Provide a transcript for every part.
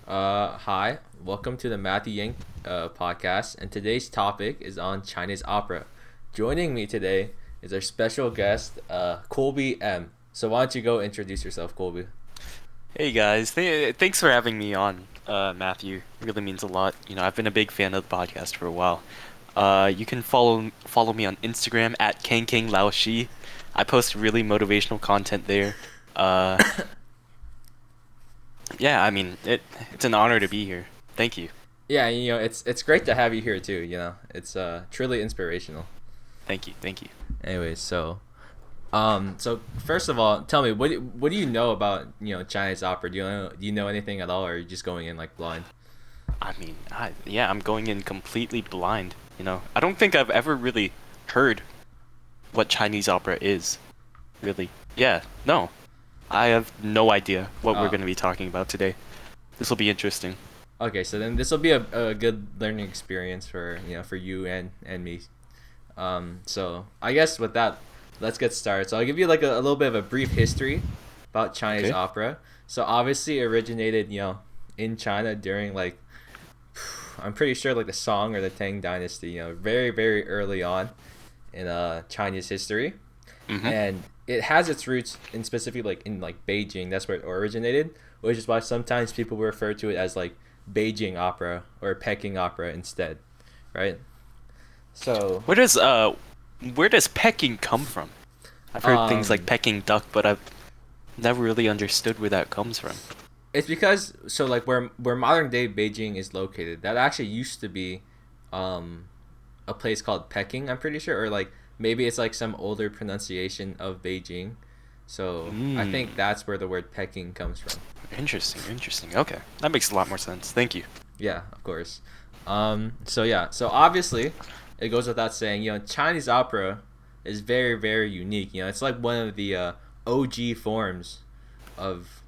Hi, welcome to the Matthew Yang podcast, and today's topic is on Chinese opera. Joining me today is our special guest, Colby M. So why don't you go introduce yourself, Colby? Hey guys, thanks for having me on, Matthew. It really means a lot. I've been a big fan of the podcast for a while. You can follow me on Instagram at KangKangLaoXi. I post really motivational content there. Uh, yeah, I mean it's an honor to be here. Thank you. Yeah, it's great to have you here too. It's truly inspirational. Thank you. Thank you. Anyways, so first of all, tell me what do you know about Chinese opera? Do you know anything at all, or are you just going in like blind? Yeah, I'm going in completely blind. I don't think I've ever really heard what Chinese opera is. Really. Yeah, no. I have no idea what we're Uh, going to be talking about today. This will be interesting. okay, so then this will be a good learning experience for you and me. So I guess with that, let's get started. So I'll give you like a little bit of a brief history about Chinese Okay. opera. So obviously it originated, in China during like I'm pretty sure like the Song or the Tang Dynasty, very very early on in Chinese history, Mm-hmm. and it has its roots in specifically like in like Beijing. That's where it originated, which is why sometimes people refer to it as like Beijing opera or Peking opera instead, right? So Where does Peking come from? I've heard things like um Peking duck, but I've never really understood where that comes from. it's because so like where modern day Beijing is located, that actually used to be um a place called Peking, I'm pretty sure, or like maybe it's like some older pronunciation of Beijing. So I Hmm. think that's where the word Peking comes from. Interesting. Interesting. Okay, that makes a lot more sense. Thank you. Yeah, of course. So yeah, so obviously it goes without saying, Chinese opera is very very unique. It's like one of the OG forms of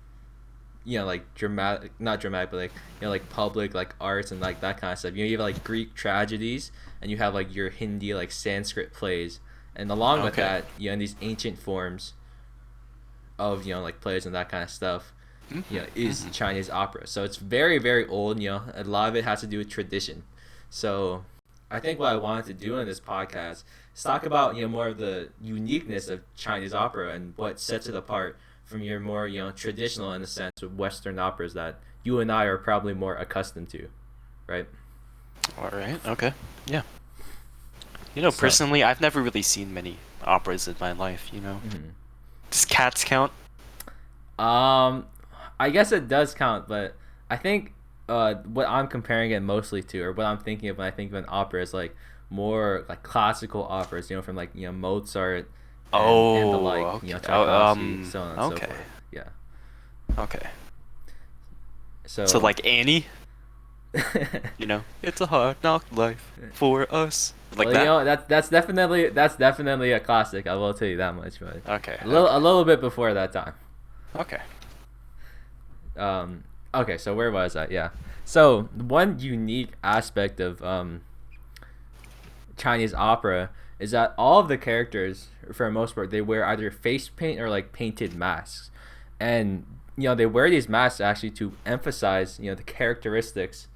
like dramatic, not dramatic, but like like public like arts and like that kind of stuff. You have like Greek tragedies, and you have like your Hindi like Sanskrit plays, and along with Okay. that, in these ancient forms of like plays and that kind of stuff, Mm-hmm. is Mm-hmm. Chinese opera. So it's very very old. A lot of it has to do with tradition. So I think what I wanted to do in this podcast is talk about more of the uniqueness of Chinese opera and what sets it apart from your more traditional, in a sense, of Western operas that you and I are probably more accustomed to, right? All right. Okay. Yeah. So Personally, I've never really seen many operas in my life. mhm. Does Cats count? um, I guess it does count, but I think what I'm comparing it mostly to, or what I'm thinking of when I think of an opera, is like more like classical operas, from like Mozart and the Oh, like, okay. Tchaikovsky, so on and so Okay. forth. Yeah. Okay. So So like Annie, it's a hard knock life for us. Like well, that? that's definitely a classic. I will tell you that much, but Okay, a okay, little bit before that time. okay. Um, okay, so where was I? Yeah. So one unique aspect of Chinese opera is that all of the characters, for the most part, they wear either face paint or like painted masks, and they wear these masks actually to emphasize the characteristics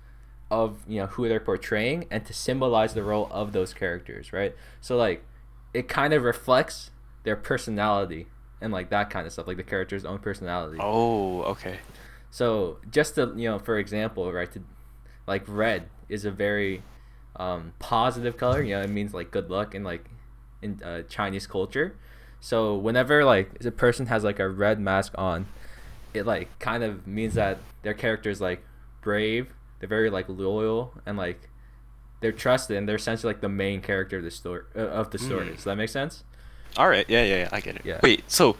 of who they're portraying and to symbolize the role of those characters, right? So like it kind of reflects their personality and like that kind of stuff, like the character's own personality. Oh, okay. So just to for example, right, to like red is a very positive color. It means like good luck in like in Chinese culture. So whenever like a person has like a red mask on, it like kind of means that their character is like brave. They're very like loyal and like they're trusted, and they're essentially like the main character of the story. Hmm. Does that make sense? All right. Yeah, yeah, yeah. I get it. Yeah. Wait, so,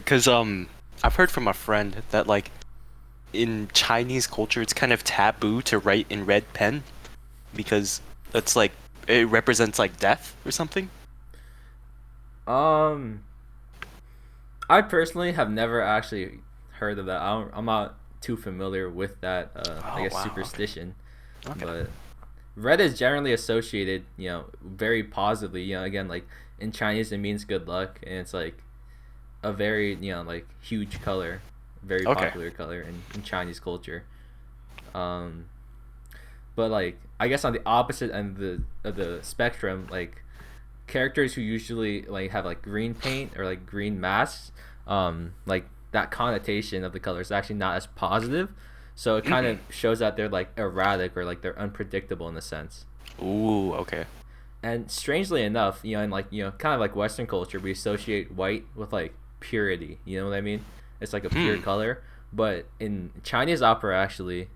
cause I've heard from a friend that like in Chinese culture, it's kind of taboo to write in red pen because it's like it represents like death or something. Um, I personally have never actually heard of that. I'm not too familiar with that. I Oh guess wow. Okay. superstition, Okay. but red is generally associated, very positively. Again, like in Chinese, it means good luck, and it's like a very like huge color. very Okay. popular color in Chinese culture. Um, but like I guess on the opposite end of the spectrum, like characters who usually like have like green paint or like green masks, like that connotation of the color is actually not as positive. So it kind Mm. of shows that they're like erratic or like they're unpredictable in a sense. Ooh, okay. And strangely enough, in like kind of like Western culture, we associate white with like purity. You know what I mean? It's like a pure Hmm. color. But in Chinese opera, actually,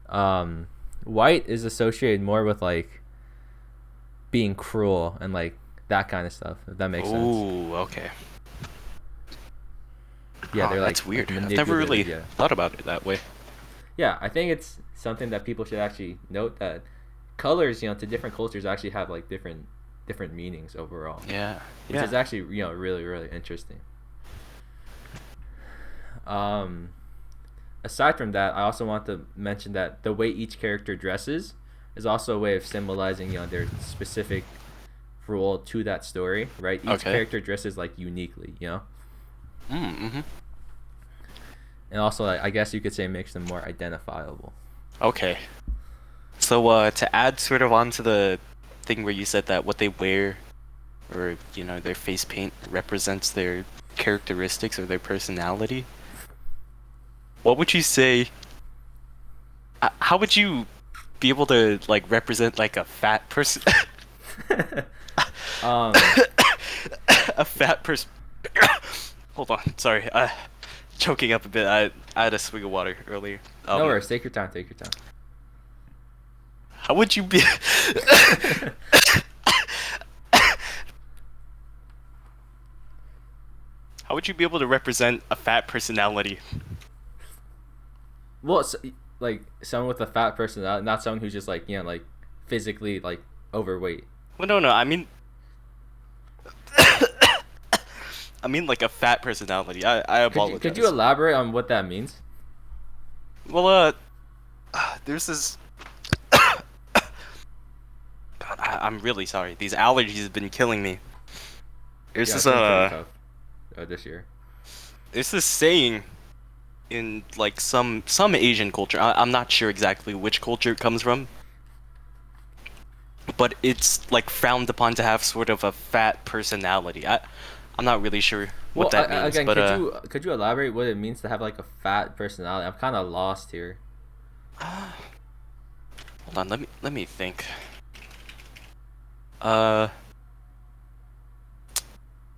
um, white is associated more with like being cruel and like that kind of stuff. If that makes sense. Ooh, okay. Yeah, Huh, they're that's like weird. I've never manipulative. really Yeah, thought about it that way. yeah. I think it's something that people should actually note that colors, to different cultures actually have like different meanings overall, Yeah. which Yeah. is actually really interesting. Um, Aside from that, I also want to mention that the way each character dresses is also a way of symbolizing their specific role to that story, right? Each Okay. character dresses like uniquely, Mm-hmm. and also like, I guess you could say makes them more identifiable. Okay. So, to add sort of onto the thing where you said that what they wear or, their face paint represents their characteristics or their personality, what would you say? How would you be able to like represent like a fat person? um, A fat person. Hold on, sorry. Choking up a bit. I had a swig of water earlier. no worries. Take your time. Take your How would you be? time. How would you be able to represent a fat personality? Well, like someone with a fat personality, not someone who's just like like physically like overweight. Well, no, no. I mean, I mean like a fat personality. I Could you apologize. elaborate on what that means? Well, there's this. God, I'm really sorry. These allergies have been killing me. There's Yeah, this it's been pretty tough this year. there's this saying in like some Asian culture. I'm not sure exactly which culture it comes from, but it's like frowned upon to have sort of a fat personality. I'm not really sure what Well, that means, again, but could you elaborate what it means to have like a fat personality? I'm kind of lost here. hold on, let me think. Uh,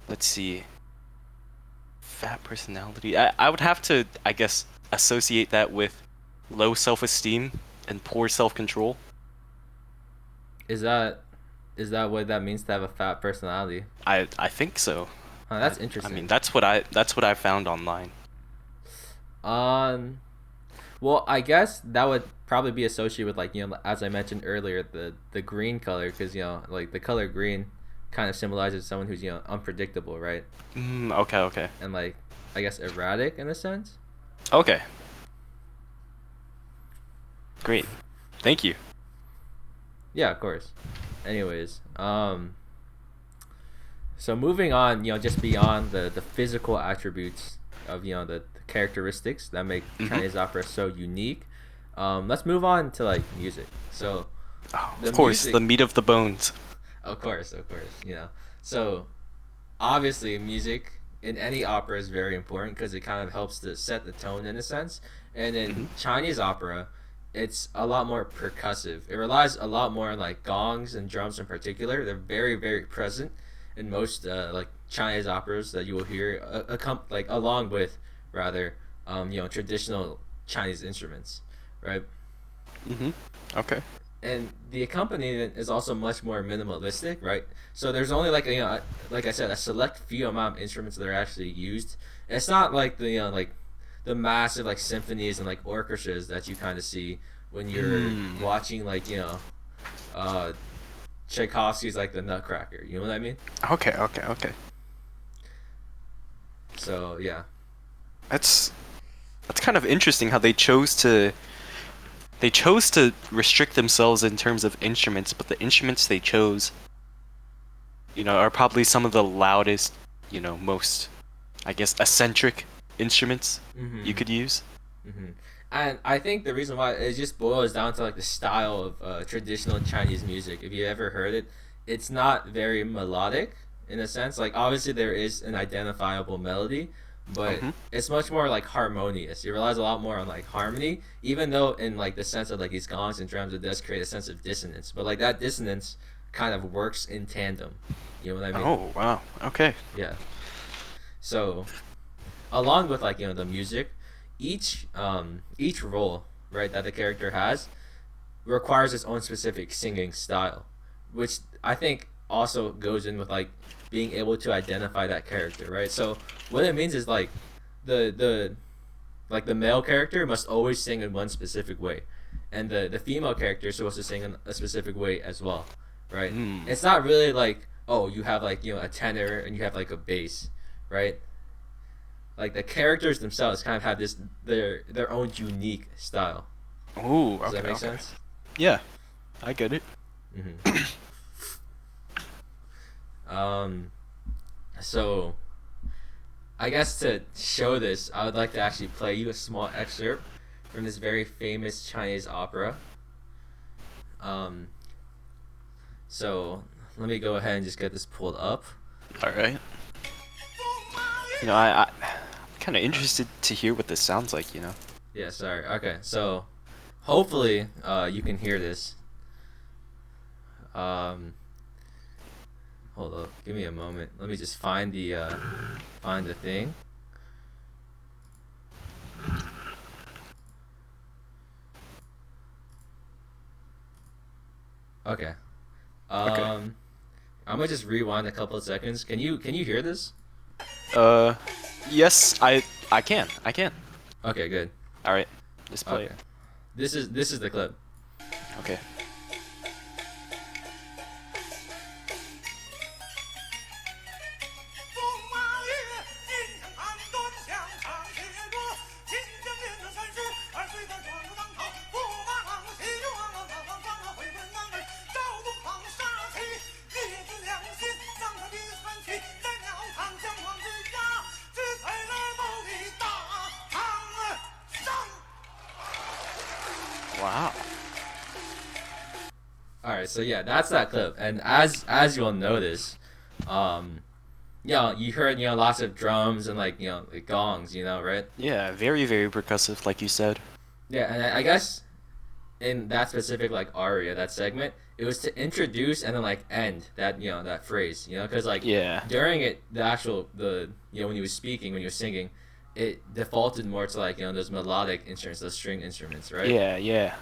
let's see. Fat personality. I would have to, I guess, associate that with low self-esteem and poor self-control. Is that what that means to have a fat personality? I think so. Huh, that's I mean, interesting. that's what I found online. Um, well, I guess that would probably be associated with like as I mentioned earlier, the green color, because like the color green kind of symbolizes someone who's unpredictable, right? Okay, okay. And like I guess erratic in a sense. Okay. Great. Thank you. Yeah, of course. Anyways, so moving on, just beyond the physical attributes of the characteristics that make Hmm. Chinese opera so unique, let's move on to like music. So Oh, the of course, music, the meat of the bones. of course, So obviously, music in any opera is very important because it kind of helps to set the tone in a sense. And in Hmm. Chinese opera, it's a lot more percussive. It relies a lot more on like gongs and drums in particular. They're very present in most like Chinese operas that you will hear, like along with rather, traditional Chinese instruments, right? Hmm. Okay. And the accompaniment is also much more minimalistic, right? So there's only like like I said, a select few amount of instruments that are actually used. It's not like the like the massive like symphonies and like orchestras that you kind of see when you're Hmm. watching like uh, Tchaikovsky's like the Nutcracker. You know what I mean? Okay, okay, okay. So yeah, That's that's kind of interesting how they chose to restrict themselves in terms of instruments, but the instruments they chose, are probably some of the loudest, most, I guess, eccentric instruments you Mm-hmm. could use. Mm-hmm. And I think the reason why it just boils down to like the style of traditional Chinese music. If you ever heard it, it's not very melodic in a sense. Like obviously there is an identifiable melody, but Hmm. it's much more like harmonious. You realize a lot more on like harmony, even though in like the sense of like these gongs and drums, it does create a sense of dissonance. But like that dissonance kind of works in tandem. You know what I mean? Oh, wow. Okay. Yeah. So along with like the music, each role right that the character has requires its own specific singing style, which I think also goes in with like being able to identify that character, right? So what it means is like the like the male character must always sing in one specific way, and the female character is supposed to sing in a specific way as well, right? Hmm. It's not really like, oh, you have like a tenor and you have like a bass, right? Like the characters themselves kind of have this their own unique style. Ooh, Does that okay, make okay. sense? Yeah, I get it. Mm-hmm. Um, so I guess to show this, I would like to actually play you a small excerpt from this very famous Chinese opera. Um, so let me go ahead and just get this pulled up. All right. I'm kind of interested to hear what this sounds like, you know. Yeah, sorry. Okay, so hopefully you can hear this. Um, hold up, give me a moment. Let me just find the thing. Okay. Okay. Um, I'm gonna just rewind a couple of seconds. Can you hear this? Uh, yes, I can. I can. Okay, good. All right. Just play it. Okay. This is the clip. Okay. Wow. All right, so yeah, that's that clip. And as you'll notice, um, you heard lots of drums and like like gongs, right? Yeah, very, very percussive, like you said. Yeah, and I guess in that specific like aria, that segment, it was to introduce and then like end that that phrase, because like Yeah. during it, the when he was speaking, when he was singing, it defaulted more to like those melodic instruments, those string instruments, right? Yeah, yeah.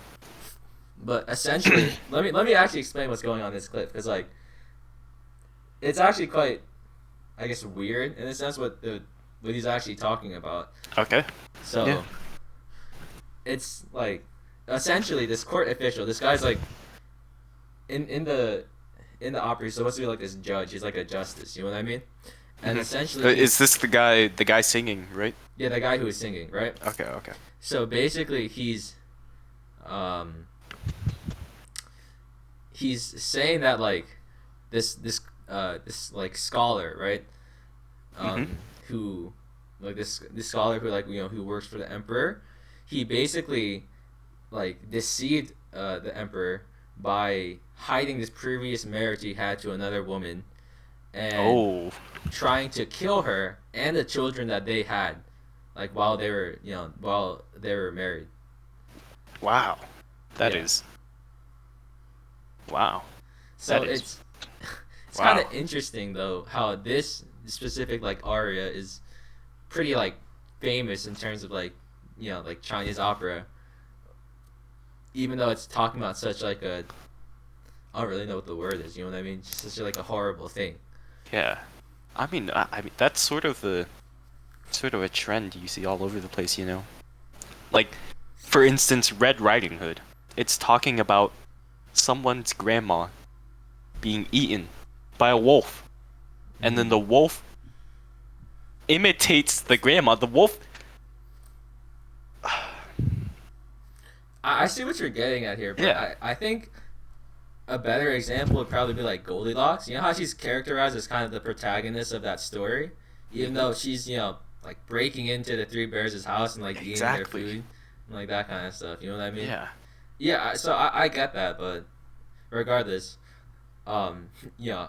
But essentially, let me actually explain what's going on in this clip because like it's actually quite, I guess, weird in a sense what he's actually talking about. Okay. Yeah. So it's like essentially this court official, this guy's like in the opera, he's supposed to be like this judge. He's like a justice. You know what I mean? And Hmm. essentially, Is this the guy singing, right? yeah, the guy who is singing, right? Okay, okay. So basically, um, he's saying that like this like scholar, right? Hmm. Who like this scholar who like who works for the emperor, he basically like deceived the emperor by hiding this previous marriage he had to another woman and Oh, trying to kill her and the children that they had like while they were married. wow. That Yeah. is. Wow. So That is. it's kind Wow. of interesting though how this specific like aria is pretty like famous in terms of like like Chinese opera, even though it's talking about such like a, I don't really know what the word is. You know what I mean? Just such like a horrible thing. Yeah. I mean that's sort of a trend you see all over the place, you know. Like, for instance, Red Riding Hood. It's talking about someone's grandma being eaten by a wolf, and then Mm-hmm. the wolf imitates the grandma. The wolf. I see what you're getting at here, but Yeah. I think a better example would probably be like Goldilocks. You know how she's characterized as kind of the protagonist of that story, even though she's like breaking into the three bears' house and like eating their Exactly. food and like that kind of stuff. You know what I mean? Yeah. Yeah. So I get that, but regardless, um, yeah,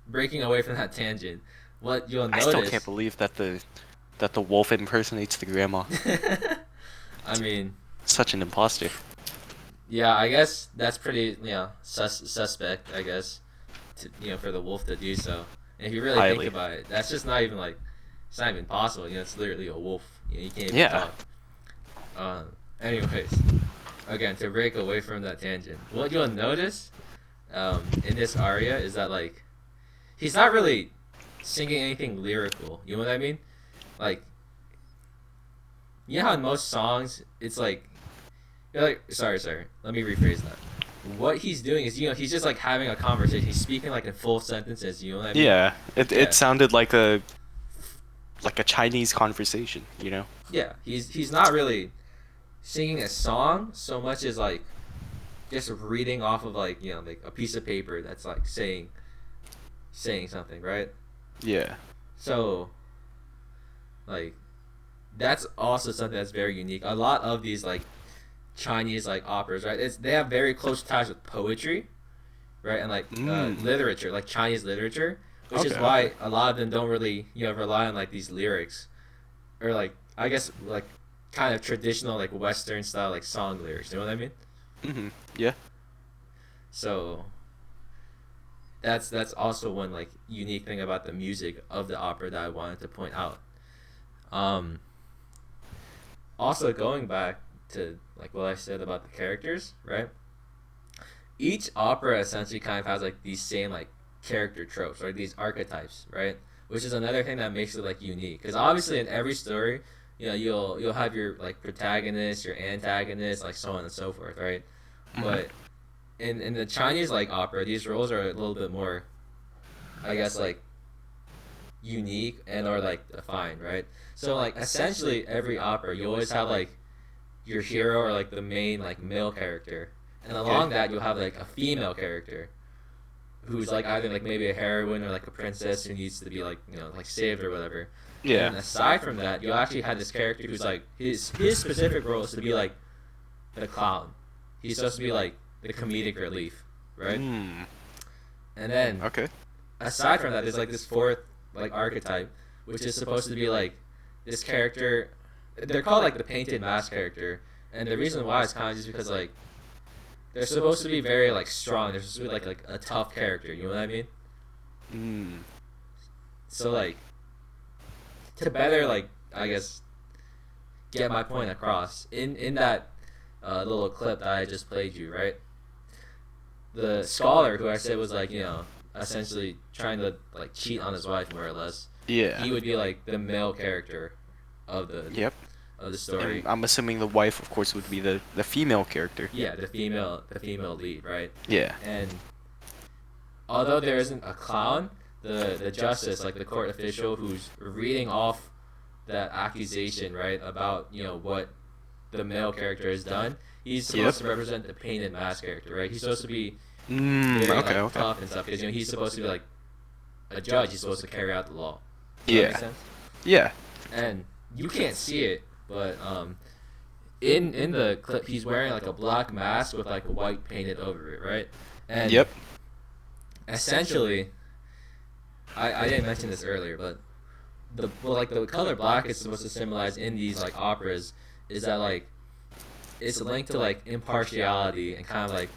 breaking away from that tangent, what you'll I still can't notice. believe that the wolf impersonates the grandma. I mean, Such an imposter. yeah, I guess that's pretty, suspect, I guess, for the wolf to do so. And if you really think Highly. about it, that's just not even like, it's not even possible. It's literally a wolf. You can't even Yeah. talk. Anyways, again, to break away from that tangent, what you'll notice, in this aria is that like, he's not really singing anything lyrical. You know what I mean? Like, you know how in most songs it's like, you're like, sorry, let me rephrase that. What he's doing is, he's just like having a conversation. He's speaking like in full sentences. You know what I mean? Yeah. It Yeah, sounded like a Chinese conversation, you know? yeah. He's not really singing a song so much as like just reading off of like like a piece of paper that's like saying something, right? Yeah. So like that's also something that's very unique. A lot of these like Chinese like operas, right? They have very close ties with poetry, right, and like Mm. literature, like Chinese literature, which is Okay, okay. why a lot of them don't really rely on like these lyrics or like I guess like kind of traditional like Western style like song lyrics. You know what I mean? Mhm. Yeah. So that's also one like unique thing about the music of the opera that I wanted to point out. Um, Also going back to like what I said about the characters, right? Each opera essentially kind of has like these same like character tropes or these archetypes, right? Which is another thing that makes it like unique. Because obviously in every story, you'll have your like protagonist, your antagonist, like so on and so forth, right? Mhm. But in the Chinese like opera, these roles are a little bit more, I guess, like unique and or like defined, right? So like essentially every opera, you always have like your hero or like the main like male character, and Okay. along that you'll have like a female character who's like either like maybe a heroine or like a princess who needs to be like like saved or whatever. Yeah. And aside from that, you'll actually have this character who's like his specific role is to be like the clown. He's supposed to be like the comedic relief, right? Mm. And then Okay. aside from that, there's like this fourth like archetype, which is supposed to be like this character. They're called like the painted mask character, and the reason why is kind of just because like they're supposed to be very like strong. They're supposed to be like a tough character. You know what I mean? Mm. So like to better like I guess get my point across in that little clip that I just played you, right? The scholar who I said was like essentially trying to like cheat on his wife more or less. Yeah. He would be like the male character of Yep. the And story. I'm assuming the wife, of course, would be the female character. Yeah, the female lead, right? Yeah. And although there isn't a clown, the justice, like the court official who's reading off that accusation, right, about what the male character has done, he's Yep. supposed to represent the painted mask character, right? He's supposed to be Mm. very Okay. like Okay. tough and stuff because he's supposed to be like a judge. He's supposed to carry out the law. Does that make Yeah. sense? Yeah. And you can't see it, but in the clip, he's wearing like a black mask with like white painted over it, right? And Yep. essentially, I didn't mention this earlier, but the color black is supposed to symbolize in these like operas is that like it's linked to like impartiality and kind of like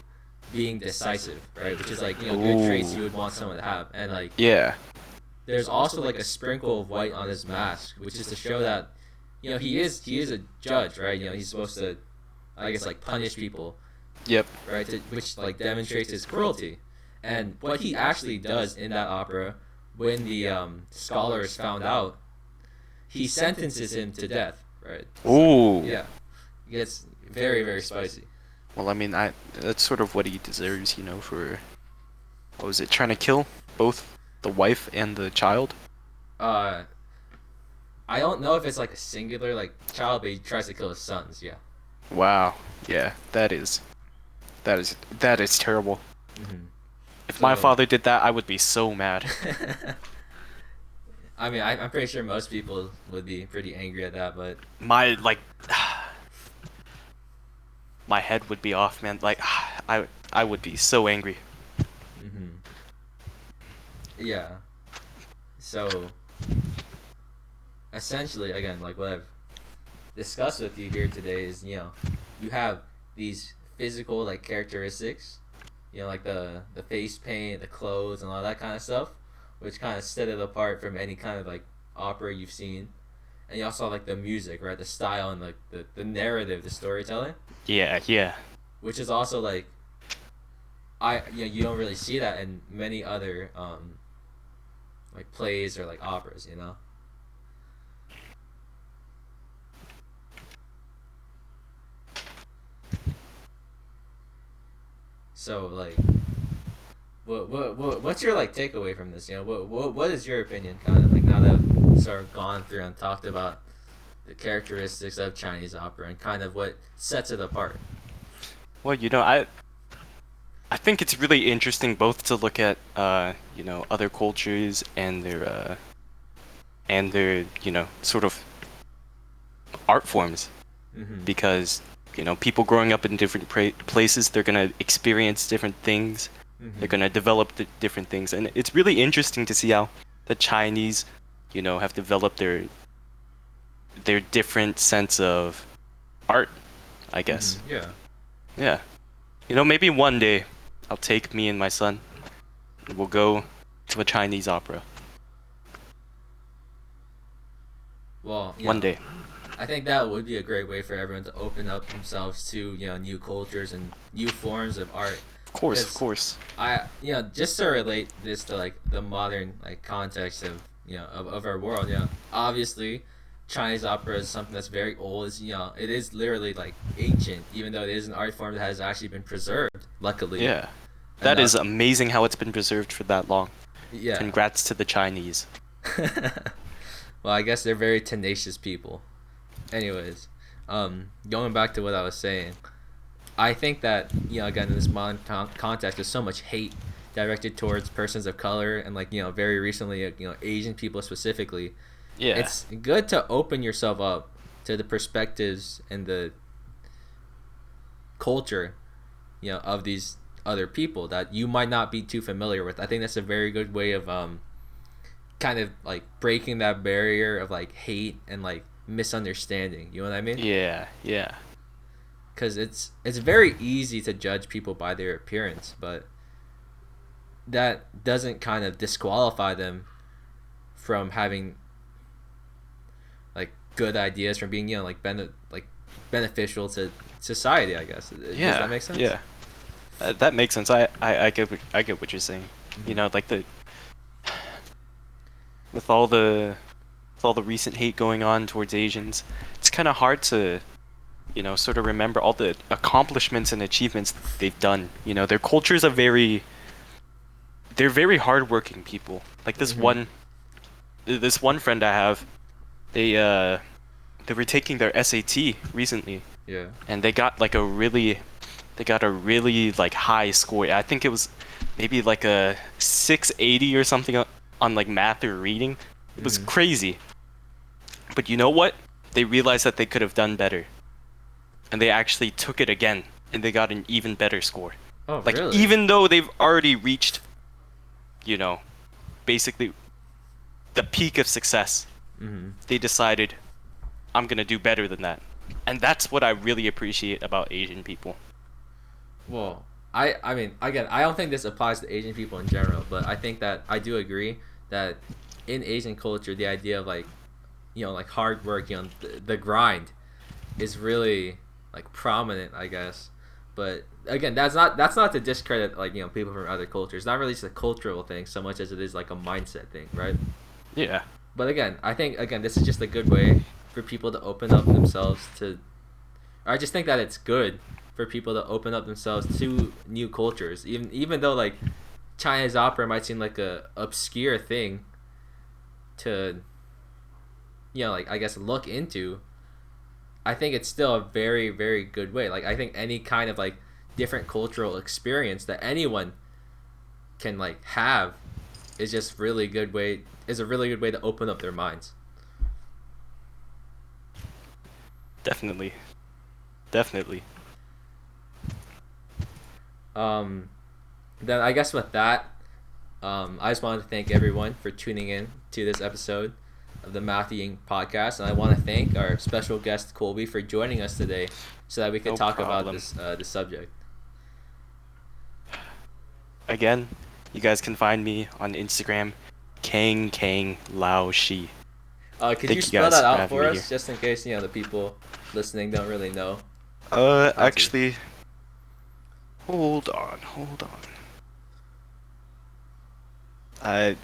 being decisive, right? Which is like good traits Ooh. you would want someone to have, and like Yeah. there's also like a sprinkle of white on his mask, which is to show that he is a judge, right? He's supposed to, I guess, like punish people, Yep. right? Which like demonstrates his cruelty, and what he actually does in that opera when the scholar is found out, he sentences him to death, right? So Ooh. yeah, it gets very very spicy. Well, I mean, I that's sort of what he deserves, for what was it, trying to kill both the wife and the child? Uh, I don't know if it's like a singular like child, but he tries to kill his sons. Yeah. Wow. Yeah, that is terrible. Hmm. If my So father did that, I would be so mad. I mean, I'm pretty sure most people would be pretty angry at that, but My like my head would be off, man. Like I would be so angry. hmm yeah. So essentially, again, like what I've discussed with you here today is, you have these physical like characteristics, like the face paint, the clothes, and all that kind of stuff, which kind of set it apart from any kind of like opera you've seen. And you also have like the music, right? The style and like the narrative, the storytelling, Yeah, yeah. which is also like you don't really see that in many other like plays or like operas. So like, what's your like takeaway from this? What is your opinion, kind of like, now that we've sort of gone through and talked about the characteristics of Chinese opera and kind of what sets it apart? Well, I think it's really interesting both to look at other cultures and their sort of art forms Mm-hmm. because people growing up in different places, they're gonna experience different things, they're Mm-hmm. gonna develop different things, and it's really interesting to see how the Chinese have developed their different sense of art, I guess. Mm-hmm. Yeah. Yeah. Maybe one day I'll take me and my son and we'll go to a Chinese opera. Well, One day. I think that would be a great way for everyone to open up themselves to new cultures and new forms of art. Of course, of Because course. just to relate this to like the modern like context of of our world. Obviously, Chinese opera is something that's very old. It is literally like ancient, even though it is an art form that has actually been preserved, luckily. Yeah. That is Enough. amazing how it's been preserved for that long. Yeah. Congrats to the Chinese. Well, I guess they're very tenacious people. Anyways, going back to what I was saying, I think that again, in this modern context, there's so much hate directed towards persons of color and like very recently Asian people specifically. Yeah. It's good to open yourself up to the perspectives and the culture of these other people that you might not be too familiar with. I think that's a very good way of kind of like breaking that barrier of like hate and like misunderstanding. You know what I mean? Yeah, yeah. Because it's very easy to judge people by their appearance, but that doesn't kind of disqualify them from having like good ideas, from being like like beneficial to society, I guess. Does Yeah, that make sense? yeah. That makes sense. I get what you're saying. Mm-hmm. Like with all the with all the recent hate going on towards Asians, it's kind of hard to sort of remember all the accomplishments and achievements they've done. Their cultures are they're very hardworking people. Like Mm-hmm. this one friend I have, they were taking their SAT recently, Yeah. and they got a really like high score. I think it was maybe like a 680 or something on like math or reading. It was Mm-hmm. crazy. But you know what? They realized that they could have done better, and they actually took it again, and they got an even better score. Oh, Like really? even though they've already reached, you know, basically the peak of success, Mm-hmm. they decided, I'm gonna do better than that. And that's what I really appreciate about Asian people. Well, I mean, again, I don't think this applies to Asian people in general, but I think that I do agree that in Asian culture, the idea of like, like hard work, the grind is really like prominent, I guess. But again, that's not to discredit like people from other cultures. It's not really just a cultural thing so much as it is like a mindset thing, right? Yeah. But again, I think again this is just a good way for people to open up themselves to. I just think that it's good for people to open up themselves to new cultures, even though like Chinese opera might seem like a obscure thing to like I guess look into. I think it's still a very very good way. Like I think any kind of like different cultural experience that anyone can like have is just really good way is a really good way to open up their minds. Definitely. Definitely. Um, then I guess with that, I just wanted to thank everyone for tuning in to this episode of the Matthew Ying podcast, and I want to thank our special guest Colby for joining us today, so that we could No talk about problem. this subject. Again, you guys can find me on Instagram, Kang Lao Shi. Could you Thank you spell guys that for out having for me here. us, just in case the people listening don't really know how to? Actually, hold on. I,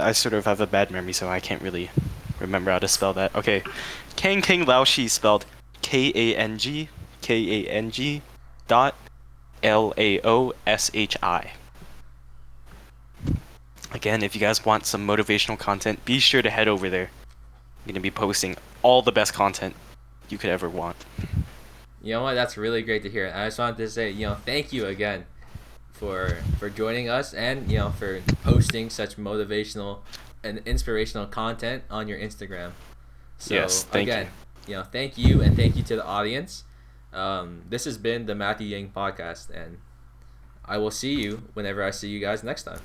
I sort of have a bad memory, so I can't really remember how to spell that. Okay, Kang Lao Shi spelled Kang dot Laoshi. Again, if you guys want some motivational content, be sure to head over there. I'm gonna be posting all the best content you could ever want. You know what? That's really great to hear. I just wanted to say, thank you again for joining us, and for posting such motivational and inspirational content on your Instagram. Yes, So thank you. again, thank you, and thank you to the audience. This has been the Matthew Yang podcast, and I will see you whenever I see you guys next time.